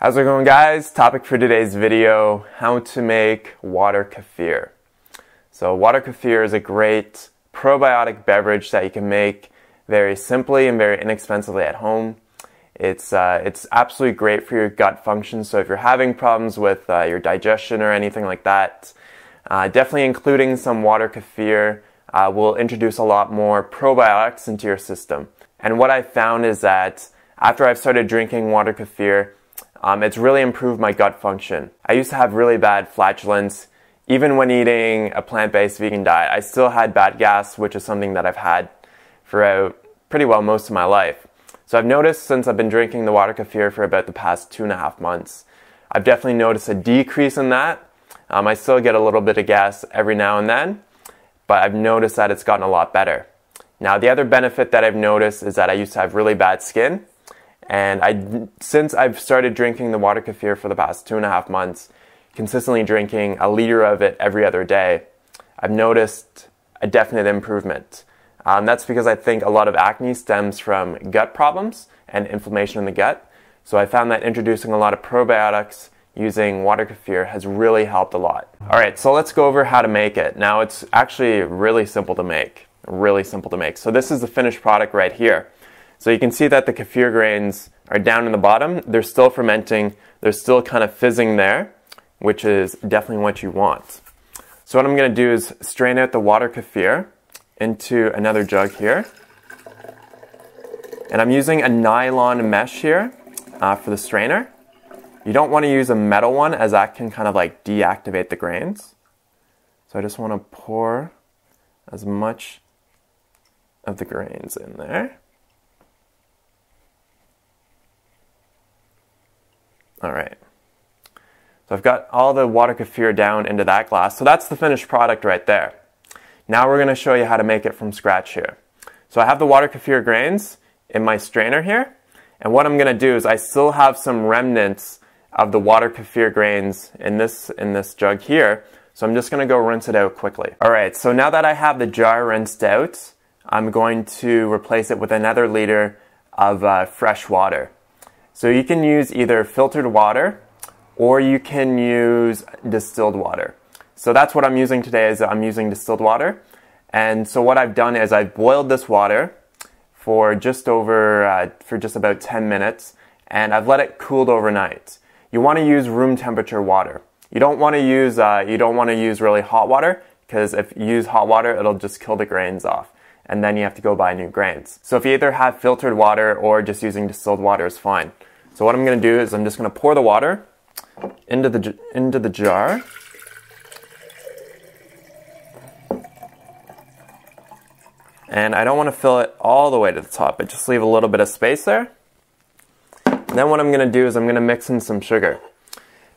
How's it going, guys? Topic for today's video, how to make water kefir. So water kefir is a great probiotic beverage that you can make very simply and very inexpensively at home. It's absolutely great for your gut function, so if you're having problems with your digestion or anything like that, definitely including some water kefir will introduce a lot more probiotics into your system. And what I found is that after I've started drinking water kefir, it's really improved my gut function. I used to have really bad flatulence. Even when eating a plant-based vegan diet, I still had bad gas, which is something that I've had throughout pretty well most of my life. So I've noticed since I've been drinking the water kefir for about the past 2.5 months, I've definitely noticed a decrease in that. I still get a little bit of gas every now and then, but I've noticed that it's gotten a lot better. Now, the other benefit that I've noticed is that I used to have really bad skin. And since I've started drinking the water kefir for the past 2.5 months, consistently drinking a liter of it every other day, I've noticed a definite improvement. That's because I think a lot of acne stems from gut problems and inflammation in the gut. So I found that introducing a lot of probiotics using water kefir has really helped a lot. All right, so let's go over how to make it. Now, it's actually really simple to make, So this is the finished product right here. So you can see that the kefir grains are down in the bottom. They're still fermenting. They're still kind of fizzing there, which is definitely what you want. So what I'm going to do is strain out the water kefir into another jug here. And I'm using a nylon mesh here for the strainer. You don't want to use a metal one, as that can kind of like deactivate the grains. So I just want to pour as much of the grains in there. All right, so I've got all the water kefir down into that glass. So that's the finished product right there. Now we're going to show you how to make it from scratch here. So I have the water kefir grains in my strainer here. And what I'm going to do is I still have some remnants of the water kefir grains in this jug here. So I'm just going to go rinse it out quickly. All right, so now that I have the jar rinsed out, I'm going to replace it with another liter of fresh water. So you can use either filtered water or you can use distilled water. So that's what I'm using today, is I'm using distilled water. And so what I've done is I've boiled this water for just about 10 minutes, and I've let it cool overnight. You want to use room temperature water. You don't want to use really hot water, because if you use hot water, it'll just kill the grains off. And then you have to go buy new grains. So if you either have filtered water or just using distilled water is fine. So what I'm going to do is I'm just going to pour the water into the jar. And I don't want to fill it all the way to the top, but just leave a little bit of space there. And then what I'm going to do is I'm going to mix in some sugar.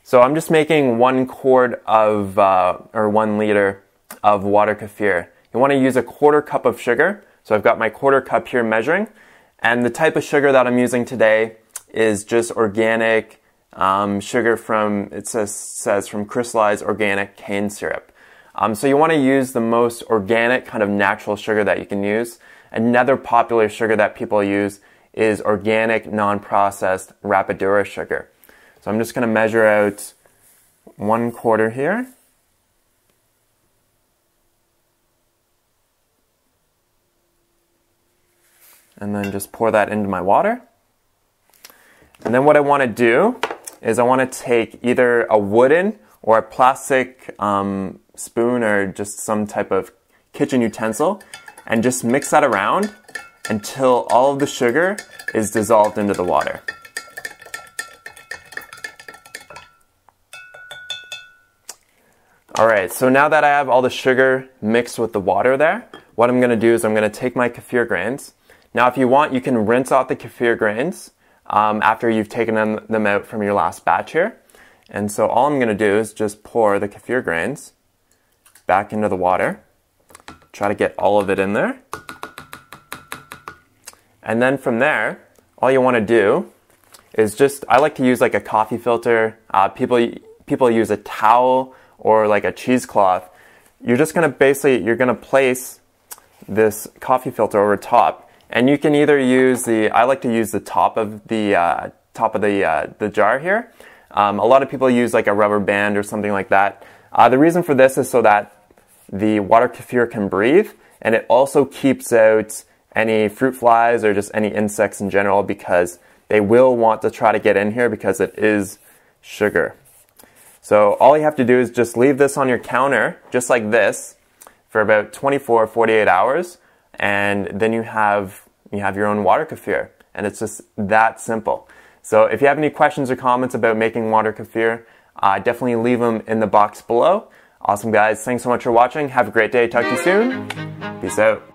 So I'm just making 1 quart of, or 1 liter of water kefir. You want to use a 1/4 cup of sugar. So I've got my 1/4 cup here measuring. And the type of sugar that I'm using today is just organic sugar from, it says from crystallized organic cane syrup. So you want to use the most organic kind of natural sugar that you can use. Another popular sugar that people use is organic non-processed rapadura sugar. So I'm just going to measure out 1/4 here. And then just pour that into my water. And then what I want to do is I want to take either a wooden or a plastic spoon or just some type of kitchen utensil and just mix that around until all of the sugar is dissolved into the water. All right, so now that I have all the sugar mixed with the water there, what I'm going to do is I'm going to take my kefir grains. Now, if you want, you can rinse out the kefir grains after you've taken them out from your last batch here. And so all I'm going to do is just pour the kefir grains back into the water. Try to get all of it in there. And then from there, all you want to do is just, I like to use like a coffee filter. People use a towel or like a cheesecloth. You're just going to you're going to place this coffee filter over top. And you can either use I like to use the top of the top of the jar here. A lot of people use like a rubber band or something like that. The reason for this is so that the water kefir can breathe, and it also keeps out any fruit flies or just any insects in general, because they will want to try to get in here because it is sugar. So all you have to do is just leave this on your counter, just like this, for about 24 or 48 hours, and then you have your own water kefir, and it's just that simple. So if you have any questions or comments about making water kefir, definitely leave them in the box below. Awesome, guys. Thanks so much for watching. Have a great day. Talk to you soon. Peace out.